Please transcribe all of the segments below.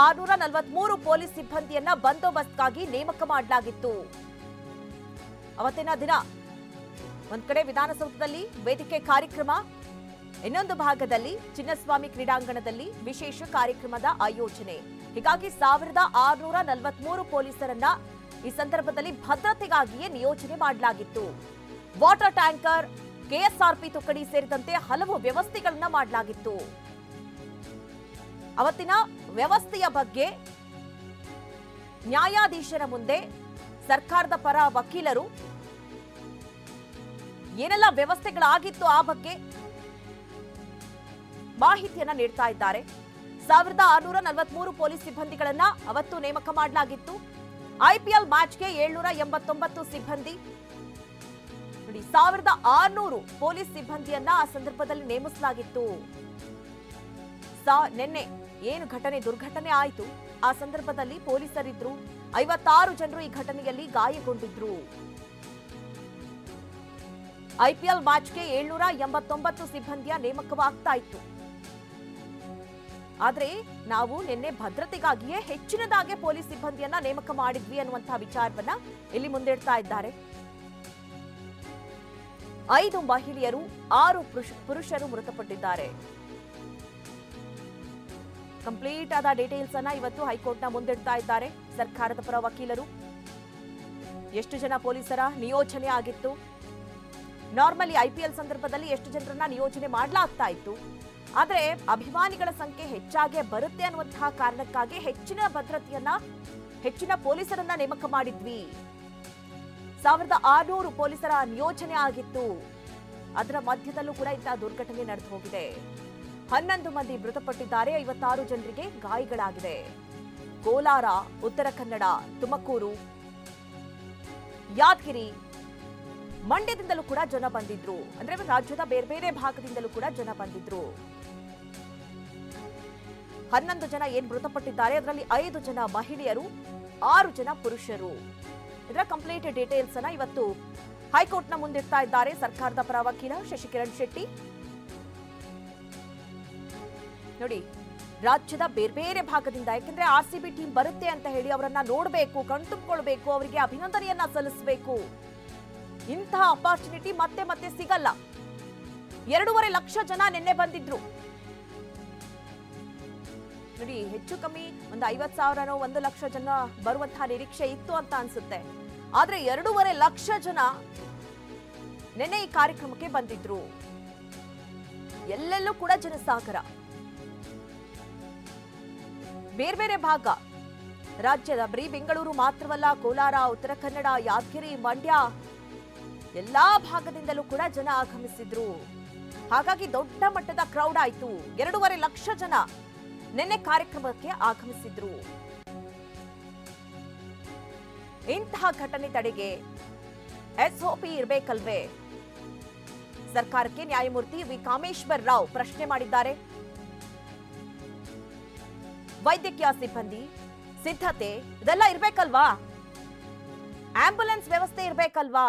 1643 police ಸಿಬ್ಬಂದಿಯನ್ನ ಬಂದೋಬಸ್ತ್ಗಾಗಿ ನೇಮಕ ಮಾಡಲಾಗಿತ್ತು. ಅವತ್ತಿನ ದಿನ ಒಂದ್ ಕಡೆ ವಿಧಾನಸೌಧದಲ್ಲಿ ವೇದಿಕೆ ಕಾರ್ಯಕ್ರಮ, ಇನ್ನೊಂದು ಭಾಗದಲ್ಲಿ ಚಿನ್ನಸ್ವಾಮಿ ಕ್ರೀಡಾಂಗಣದಲ್ಲಿ ವಿಶೇಷ ಕಾರ್ಯಕ್ರಮದ ಆಯೋಜನೆ. ಹೀಗಾಗಿ 1643 ಪೊಲೀಸರನ್ನ ಈ ಸಂದರ್ಭದಲ್ಲಿ ಭದ್ರತೆಗಾಗಿಯೇ ನಿಯೋಜನೆ ಮಾಡಲಾಗಿತ್ತು. ವಾಟರ್ ಟ್ಯಾಂಕರ್, ಕೆಎಸ್ಆರ್ಪಿ ತುಕಡಿ ಸೇರಿದಂತೆ ಹಲವು ವ್ಯವಸ್ಥೆಗಳನ್ನ ಮಾಡಲಾಗಿತ್ತು. ಅವತ್ತಿನ ವ್ಯವಸ್ಥೆಯ ಬಗ್ಗೆ ನ್ಯಾಯಾಧೀಶರ ಮುಂದೆ ಸರ್ಕಾರದ ಪರ ವಕೀಲರು ಏನೆಲ್ಲ ವ್ಯವಸ್ಥೆಗಳಾಗಿತ್ತು ಆ ಬಗ್ಗೆ ಮಾಹಿತಿಯನ್ನ ನೀಡ್ತಾ ಇದ್ದಾರೆ. 1643 ಪೊಲೀಸ್ ಸಿಬ್ಬಂದಿಗಳನ್ನ ಅವತ್ತು ನೇಮಕ ಮಾಡಲಾಗಿತ್ತು. ಐಪಿಎಲ್ ಮ್ಯಾಚ್ಗೆ 789 ಸಿಬ್ಬಂದಿ, ನೋಡಿ 1600 ಪೊಲೀಸ್ ಸಿಬ್ಬಂದಿಯನ್ನ ಆ ಸಂದರ್ಭದಲ್ಲಿ ನೇಮಿಸಲಾಗಿತ್ತು. ನಿನ್ನೆ ಏನು ದುರ್ಘಟನೆ ಆಯಿತು, ಆ ಸಂದರ್ಭದಲ್ಲಿ ಪೊಲೀಸರಿದ್ರು. 56 ಜನರು ಈ ಘಟನೆಯಲ್ಲಿ ಗಾಯಗೊಂಡಿದ್ರು. ಐಪಿಎಲ್ ಮ್ಯಾಚ್ಗೆ 789 ಸಿಬ್ಬಂದಿಯ ನೇಮಕವಾಗ್ತಾ ಇತ್ತು. ಆದ್ರೆ ನಾವು ನಿನ್ನೆ ಭದ್ರತೆಗಾಗಿಯೇ ಹೆಚ್ಚಿನದಾಗಿ ಪೊಲೀಸ್ ಸಿಬ್ಬಂದಿಯನ್ನ ನೇಮಕ ಮಾಡಿದ್ವಿ ಅನ್ನುವಂತಹ ವಿಚಾರವನ್ನ ಇಲ್ಲಿ ಮುಂದಿಡ್ತಾ ಇದ್ದಾರೆ. 5 ಮಹಿಳೆಯರು, 6 ಪುರುಷರು ಮೃತಪಟ್ಟಿದ್ದಾರೆ. ಕಂಪ್ಲೀಟ್ ಆದ ಡೀಟೇಲ್ಸ್ ಅನ್ನ ಇವತ್ತು ಹೈಕೋರ್ಟ್ನ ಮುಂದಿಡ್ತಾ ಇದ್ದಾರೆ ಸರ್ಕಾರದ ಪರ ವಕೀಲರು. ಎಷ್ಟು ಜನ ಪೊಲೀಸರ ನಿಯೋಜನೆ ಆಗಿತ್ತು, ನಾರ್ಮಲಿ ಐಪಿಎಲ್ ಸಂದರ್ಭದಲ್ಲಿ ಎಷ್ಟು ಜನರನ್ನ ನಿಯೋಜನೆ ಮಾಡಲಾಗ್ತಾ ಇತ್ತು, ಆದ್ರೆ ಅಭಿಮಾನಿಗಳ ಸಂಖ್ಯೆ ಹೆಚ್ಚಾಗೇ ಬರುತ್ತೆ ಅನ್ನುವಂತಹ ಕಾರಣಕ್ಕಾಗಿ ಹೆಚ್ಚಿನ ಪೊಲೀಸರನ್ನ ನೇಮಕ ಮಾಡಿದ್ವಿ. 1600 ಪೊಲೀಸರ ನಿಯೋಜನೆ ಆಗಿತ್ತು. ಅದರ ಮಧ್ಯದಲ್ಲೂ ಕೂಡ ಇಂತಹ ದುರ್ಘಟನೆ ನಡೆದು ಹೋಗಿದೆ. 11 ಮಂದಿ ಮೃತಪಟ್ಟಿದ್ದಾರೆ, 56 ಜನರಿಗೆ ಗಾಯಗಳಾಗಿದೆ. ಕೋಲಾರ, ಉತ್ತರ ಕನ್ನಡ, ತುಮಕೂರು, ಯಾದಗಿರಿ, ಮಂಡ್ಯದಿಂದಲೂ ಕೂಡ ಜನ ಬಂದಿದ್ರು. ಅಂದ್ರೆ ರಾಜ್ಯದ ಬೇರೆ ಬೇರೆ ಭಾಗದಿಂದಲೂ ಕೂಡ ಜನ ಬಂದಿದ್ರು. 11 ಜನ ಏನ್ ಮೃತಪಟ್ಟಿದ್ದಾರೆ, ಅದರಲ್ಲಿ 5 ಜನ ಮಹಿಳೆಯರು, 6 ಜನ ಪುರುಷರು. ಇದರ ಕಂಪ್ಲೀಟ್ ಡೀಟೇಲ್ಸ್ ಅನ್ನ ಇವತ್ತು ಹೈಕೋರ್ಟ್ನ ಮುಂದಿಡ್ತಾ ಇದ್ದಾರೆ ಸರ್ಕಾರದ ಪರ ವಕೀಲ ಶಶಿಕಿರಣ್ ಶೆಟ್ಟಿ. ನೋಡಿ, ರಾಜ್ಯದ ಬೇರೆ ಬೇರೆ ಭಾಗದಿಂದ, ಯಾಕೆಂದ್ರೆ ಆರ್ಸಿಬಿ ಟೀಮ್ ಬರುತ್ತೆ ಅಂತ ಹೇಳಿ ಅವರನ್ನ ನೋಡಬೇಕು, ಕಣ್ತುಂಬಿಕೊಳ್ಬೇಕು, ಅವರಿಗೆ ಅಭಿನಂದನೆಯನ್ನ ಸಲ್ಲಿಸಬೇಕು. ಇಂತಹ ಅಪಾರ್ಚುನಿಟಿ ಮತ್ತೆ ಮತ್ತೆ ಸಿಗಲ್ಲ. 2.5 ಲಕ್ಷ ಜನ ನಿನ್ನೆ ಬಂದಿದ್ರು. ನೋಡಿ, ಹೆಚ್ಚು ಕಮ್ಮಿ ಒಂದು 50,000 1 ಲಕ್ಷ ಜನ ಬರುವಂತಹ ನಿರೀಕ್ಷೆ ಇತ್ತು ಅಂತ ಅನ್ಸುತ್ತೆ. ಆದ್ರೆ 2.5 ಲಕ್ಷ ಜನ ನಿನ್ನೆ ಈ ಕಾರ್ಯಕ್ರಮಕ್ಕೆ ಬಂದಿದ್ರು. ಎಲ್ಲೆಲ್ಲೂ ಕೂಡ ಜನಸಾಗರ. ಬೇರೆ ಬೇರೆ ಭಾಗ ರಾಜ್ಯದ, ಬರೀ ಬೆಂಗಳೂರು ಮಾತ್ರವಲ್ಲ, ಕೋಲಾರ, ಉತ್ತರ ಕನ್ನಡ, ಯಾದಗಿರಿ, ಮಂಡ್ಯ ಎಲ್ಲಾ ಭಾಗದಿಂದಲೂ ಕೂಡ ಜನ ಆಗಮಿಸಿದ್ರು. ಹಾಗಾಗಿ ದೊಡ್ಡ ಮಟ್ಟದ ಕ್ರೌಡ್ ಆಯ್ತು. 2.5 ಲಕ್ಷ ಜನ ನಿನ್ನೆ ಕಾರ್ಯಕ್ರಮಕ್ಕೆ ಆಗಮಿಸಿದ್ರು. ಇಂತಹ ಘಟನೆ ತಡೆಗೆ ಎಸ್ಒಪಿ ಇರಬೇಕಲ್ವೇ? ಸರ್ಕಾರಕ್ಕೆ ನ್ಯಾಯಮೂರ್ತಿ ವಿ ಕಾಮೇಶ್ವರ್ ರಾವ್ ಪ್ರಶ್ನೆ ಮಾಡಿದ್ದಾರೆ. ವೈದ್ಯಕೀಯ ಸಿಬ್ಬಂದಿ ಸಿದ್ಧತೆ ಇದೆಲ್ಲ ಇರಬೇಕಲ್ವಾ? ಆಂಬ್ಯುಲೆನ್ಸ್ ವ್ಯವಸ್ಥೆ ಇರಬೇಕಲ್ವಾ?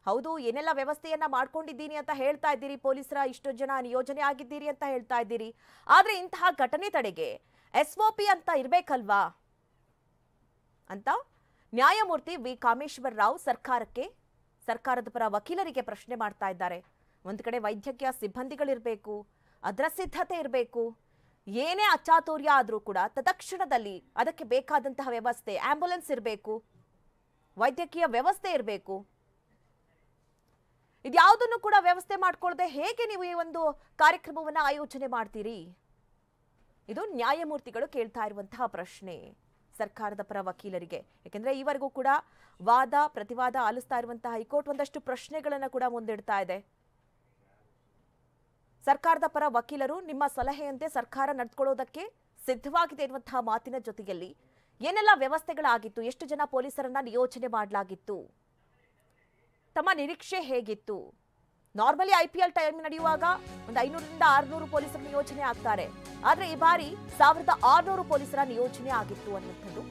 ಹೌದು, ಏನೆಲ್ಲ ವ್ಯವಸ್ಥೆಯನ್ನ ಮಾಡ್ಕೊಂಡಿದ್ದೀನಿ ಅಂತ ಹೇಳ್ತಾ ಇದ್ದೀರಿ, ಪೊಲೀಸರ ಇಷ್ಟು ಜನ ನಿಯೋಜನೆ ಆಗಿದ್ದೀರಿ ಅಂತ ಹೇಳ್ತಾ ಇದ್ದೀರಿ. ಆದ್ರೆ ಇಂತಹ ಘಟನೆ ತಡೆಗೆ ಎಸ್ಒಪಿ ಅಂತ ಇರಬೇಕಲ್ವಾ ಅಂತ ನ್ಯಾಯಮೂರ್ತಿ ವಿ ಕಾಮೇಶ್ವರ್ ರಾವ್ ಸರ್ಕಾರದ ಪರ ವಕೀಲರಿಗೆ ಪ್ರಶ್ನೆ ಮಾಡ್ತಾ ಇದ್ದಾರೆ. ಒಂದ್ ಕಡೆ ವೈದ್ಯಕೀಯ ಸಿಬ್ಬಂದಿಗಳಿರ್ಬೇಕು, ಅದರ ಸಿದ್ಧತೆ ಇರಬೇಕು. ಏನೇ ಅಚಾತುರ್ಯ ಆದ್ರೂ ಕೂಡ ತತ್ಕ್ಷಣದಲ್ಲಿ ಅದಕ್ಕೆ ಬೇಕಾದಂತಹ ವ್ಯವಸ್ಥೆ, ಆಂಬ್ಯುಲೆನ್ಸ್ ಇರಬೇಕು, ವೈದ್ಯಕೀಯ ವ್ಯವಸ್ಥೆ ಇರಬೇಕು. ಇದ್ಯಾವುದನ್ನು ಕೂಡ ವ್ಯವಸ್ಥೆ ಮಾಡ್ಕೊಳ್ಳದೆ ಹೇಗೆ ನೀವು ಈ ಒಂದು ಕಾರ್ಯಕ್ರಮವನ್ನ ಆಯೋಜನೆ ಮಾಡ್ತೀರಿ? ಇದು ನ್ಯಾಯಮೂರ್ತಿಗಳು ಕೇಳ್ತಾ ಇರುವಂತಹ ಪ್ರಶ್ನೆ ಸರ್ಕಾರದ ಪರ ವಕೀಲರಿಗೆ. ಯಾಕೆಂದ್ರೆ ಈವರೆಗೂ ಕೂಡ ವಾದ ಪ್ರತಿವಾದ ಆಲಿಸ್ತಾ ಇರುವಂತಹ ಹೈಕೋರ್ಟ್ ಒಂದಷ್ಟು ಪ್ರಶ್ನೆಗಳನ್ನ ಕೂಡ ಮುಂದಿಡ್ತಾ ಇದೆ. ಸರ್ಕಾರದ ಪರ ವಕೀಲರು ನಿಮ್ಮ ಸಲಹೆಯಂತೆ ಸರ್ಕಾರ ನಡೆದುಕೊಳ್ಳೋದಕ್ಕೆ ಸಿದ್ಧವಾಗಿದೆ ಎನ್ನುವಂತಹ ಮಾತಿನ ಜೊತೆಯಲ್ಲಿ ಏನೆಲ್ಲ ವ್ಯವಸ್ಥೆಗಳಾಗಿತ್ತು, ಎಷ್ಟು ಜನ ಪೊಲೀಸರನ್ನ ನಿಯೋಜನೆ ಮಾಡಲಾಗಿತ್ತು, ತಮ್ಮ ನಿರೀಕ್ಷೆ ಹೇಗಿತ್ತು? ನಾರ್ಮಲಿ ಐಪಿಎಲ್ ಟೈಮ್ ನಡೆಯುವಾಗ ಒಂದು 500 ರಿಂದ 600 ಪೊಲೀಸರ ನಿಯೋಜನೆ ಆಗ್ತಾರೆ. ಆದ್ರೆ ಈ ಬಾರಿ 1600 ಪೊಲೀಸರ ನಿಯೋಜನೆ ಆಗಿತ್ತು ಅನ್ನುವಂಥದ್ದು